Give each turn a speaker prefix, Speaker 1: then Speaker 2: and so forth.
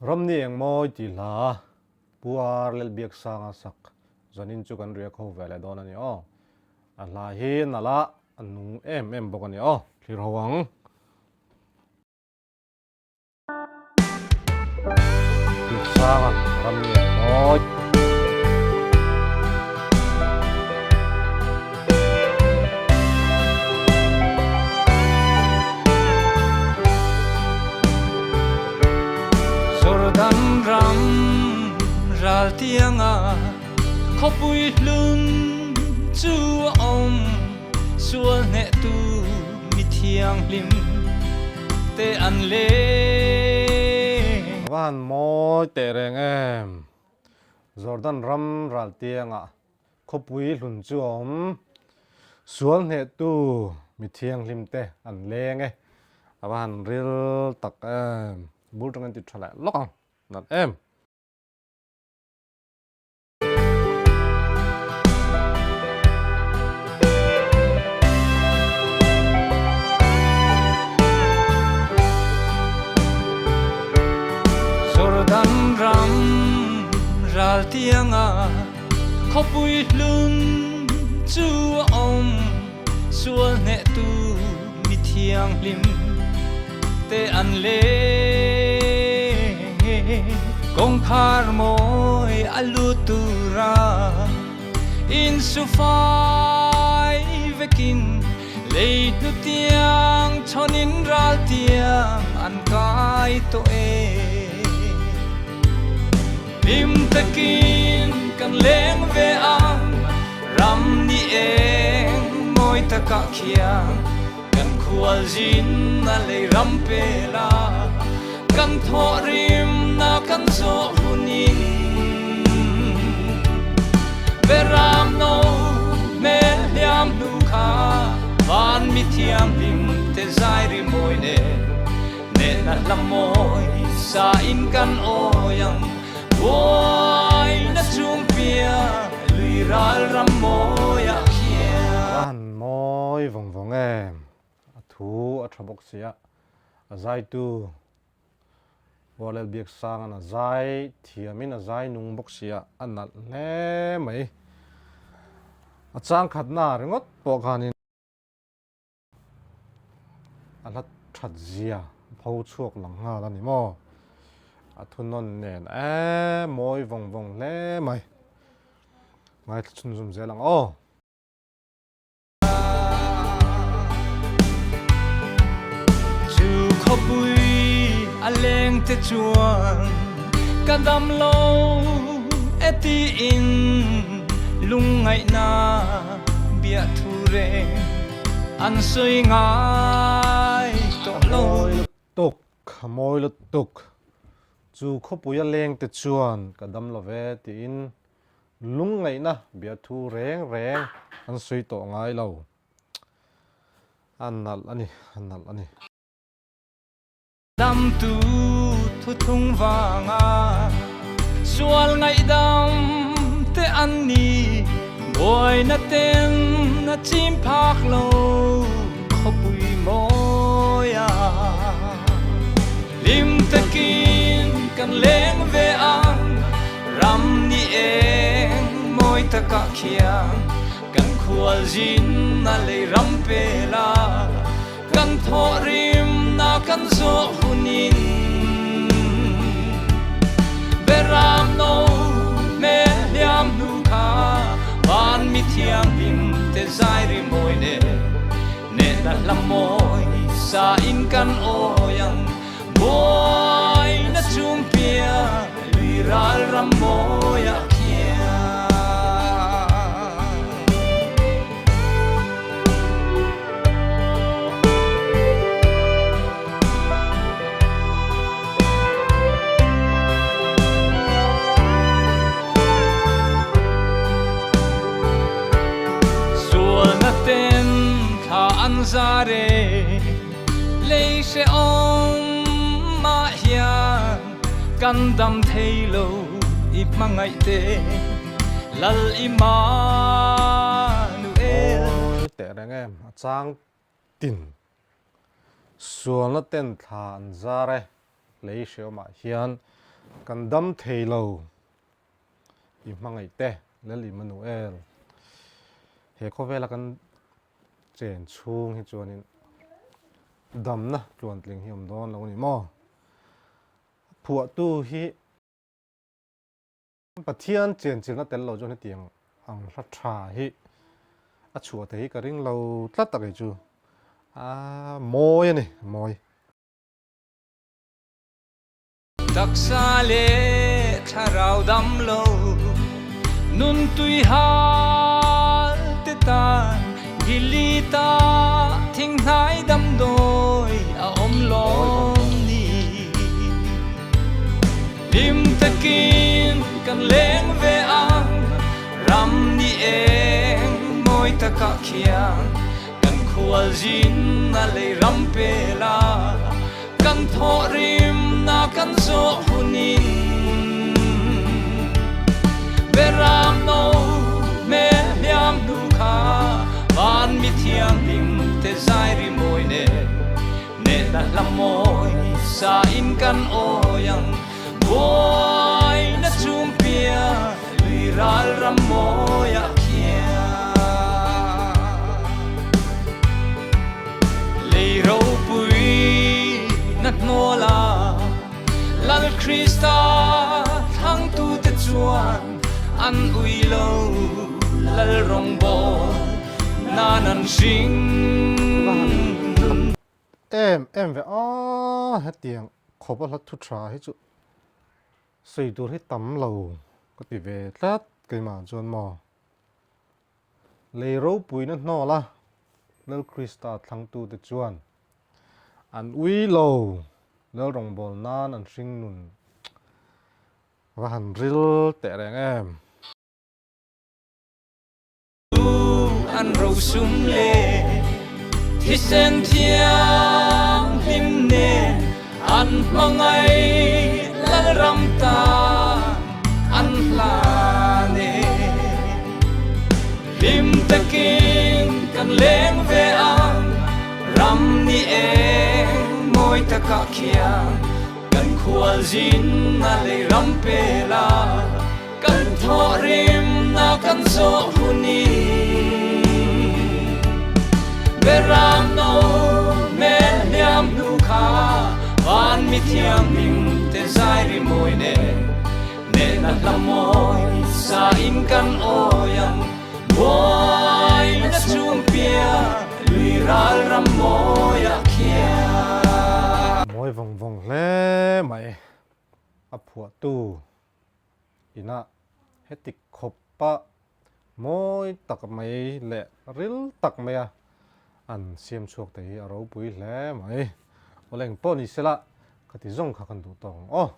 Speaker 1: Ramni eng moi ti la puar lel biak sanga sak zanin chu kan ria kho vele don ani o a la hi nala anu em bok ani o thlir hawang biak sanga ramni eng moi
Speaker 2: Sordan ram ral tianga khopui lun chu om sual ne tu mi thiang lim te an le
Speaker 1: van moi te reng em Jordan ram ral tianga khopui hlun chu om sual ne tu mi thiang lim te an leng e awan ril tak em bul tang ti thala lokang nat em
Speaker 2: Sordan ram ral tianga khopui lun chu om sual ne tu mi thiang lim te an le kong phar moi alu tu ra in su fai vekin le nu tiang chonin ral tiang an kai to e lim takin kan leng ve ang ram ni eng moi ta ka khiang kan khual jin na le ram pe la kan tho rim na kan zo hunin ve ram no me liam nu kha van mi thiam lim te zai ri moi ne na lam moi sa in kan o yang ôi na chung pia lùi ral ram moya kia
Speaker 1: van moi vong em thu a thabok sia a zai tu walel biak sang an a zai thiamin a zai nung bok sia anal hle mai a chang khat na ringot po khanin a lat that zia phau chuak lang nga la ni mo a thunon nen moi vong hle mai ngai chun zum zelang o
Speaker 2: chu khopui a leng te chuan ka dam lo eti in lung ngai na bia thu re an soi ngai to lo
Speaker 1: moi lu tuk chu khopuya leng te chuan kadam lo ve ti in lung ngai na bia thu reng an sui to ngai lo annal ani
Speaker 2: dam tu thu thung wanga sual ngai dam te an ni boy na ten na chim phak lo khopui moya lim takin kan leng ve ang ram ni eng moi ta ka khiang kan khual jin na le ram pe la kan tho rim na kan zo hunin beram no me liam nu kha van mi thiang lim te zai ri moi ne na lam moi sa in kan o yang boy na chung pia lùi ral ram moya kia sual na ten kha an za re le se om ma hian kan dam thei lo ip mangai te lal ima nu el
Speaker 1: oi te reng em a chang tin sual na ten tha an za re lei sheo ma hian กันดำเทโลอีมังไอเต้และลิมานูเอลเฮโคเวลกันเจนชูงให้จวนนี้ดำนะจวนเตลิงหิมดอนแล้วนี่มอผัวตู้ฮิปะเทียนเจนจิลนัดเตลเราจนให้เตียงอังรัชาฮิอาชัวเตฮิกระริ่งเราตัดตะไกจูมอยนี่มอย
Speaker 2: ตักซาเลชาเราดำโลนุนตุยฮาเตตากิลิตาทิ้งหายดำโดยอาอมลมนีดิมตะกินกันเลงเวอังรำนี่เองมอยตะกะเขียงกันขวลจินนาเลยรำเปลากันทอริมนากันโซหุนินเบรามโนเมลยามดูคาบานมิเทียงลิมเตใจริมอยเนเนละละมอยสาอินกันโอยังบอยนะจุมเปียลุยรัลรำมอยะเคียเลยเราปุยนัดโนลาลาลคริสตาทั้งตูเตจวนอันอุยโลลาลรงบอนานันชิง
Speaker 1: em về hết tiền khó bắt lát thu trả hết chú xây đồ hết tắm lầu có thể về lát cái mà chọn mò lấy râu bùi nó la lỡ Krista thằng tu để chọn ăn uy lầu lỡ rồng bò nan ăn sinh nун và hẳn ril tệ đèn em
Speaker 2: อันเราสุมเลที่เส้นเทียงลิมเนอันมังไงและรำตาอันลาเนลิมตะกินกันเลงเวอังรำนี่เองมอยตะกะเขียงกันขวลจินนาเลยรำเปลากันทอริมนากันโซหุนีเบรามโนเมลยามดูคาบานมิเทียงลิมเตใจริมอยเนเนนัละมอยสาอินกันโอยังบอยนะจุมเปียลุยรัลรำมอยะเคีย
Speaker 1: mồi vòng vòng lé mày phùa tu ina hết tịch khop pa mồi tắc mày lẹ ril tắc mày ăn xiêm chuộc thấy ở đâu bụi lé mày ở leng poni xela cái tí rong khạc cần đủ tòng